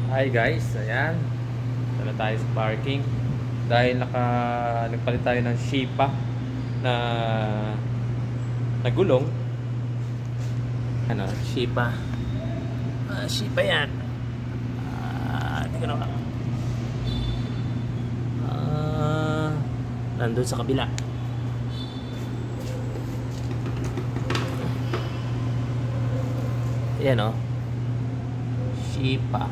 Hi guys, ayan. Tala tayo sa parking. Dahil nagpalit tayo ng Shipa na nagulong. Ano, Shipa. Shipa yan. Hindi ko na nandun sa kabila. Ayan o. Shipa.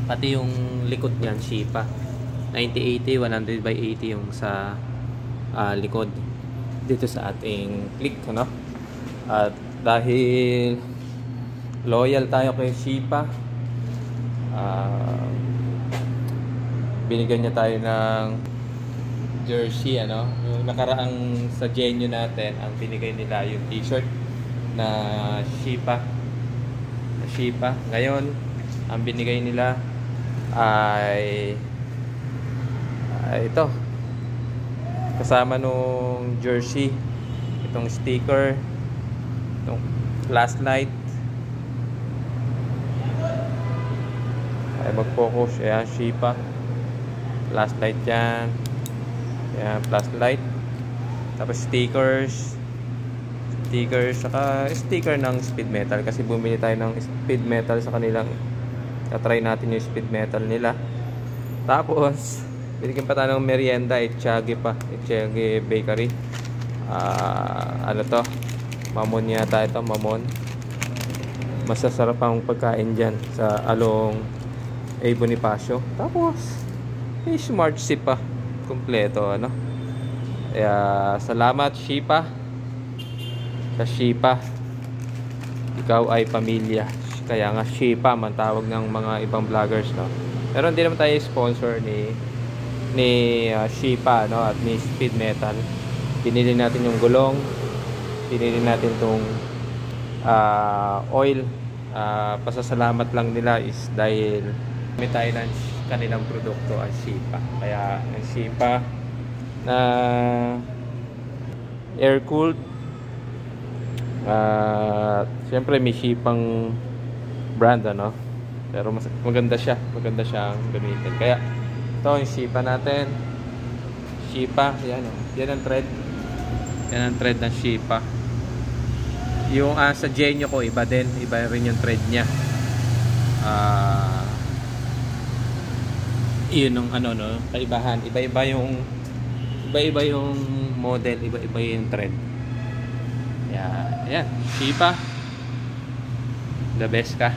Pati yung likod niyan, Shipa. 9080, 100/80 yung sa likod dito sa ating click, ano? At dahil loyal tayo kay Shipa, binigyan niya tayo ng jersey, ano? Yung nakaraang sa Genyo natin, ang binigay nila yung t-shirt na Shipa. Ngayon, ang binigay nila ay ito, kasama nung jersey, itong sticker, itong flashlight ay mag-focus. Ayan, Shipa flashlight yan. Ayan, flashlight, tapos stickers, saka sticker ng speed metal, kasi bumili tayo ng speed metal sa kanilang. Tatry natin yung speed metal nila. Tapos binigyan pa tayo ng merienda, Itchage Bakery. Ano to, Mamon yata ito, Mamon. Masasarap ang pagkain dyan sa Along A. Bonifacio. Tapos may smart sip pa, kompleto, ano. Kaya salamat Shipa. Sa Shipa, ikaw ay pamilya. Kaya nga Shipa man tawag ng mga ibang vloggers, no. Pero hindi naman tayo sponsor ni Shipa, no, at ni Speed Metal. Pinili natin yung gulong, pinili natin tong oil. Pasasalamat lang nila is dahil may tayo ng kanilang produkto at Shipa. Kaya ang Shipa na air cooled, siyempre may Shipang brand, ano, pero maganda siyang gamitin. Kaya ito yung Shipa natin. Shipa, yan o. Yan ang thread ng Shipa. Yung sa Genyo ko, iba rin yung thread nya. Yun yung ano, no, kaibahan. Iba-iba yung model, iba-iba yung thread. Ayan, Shipa, the best ka.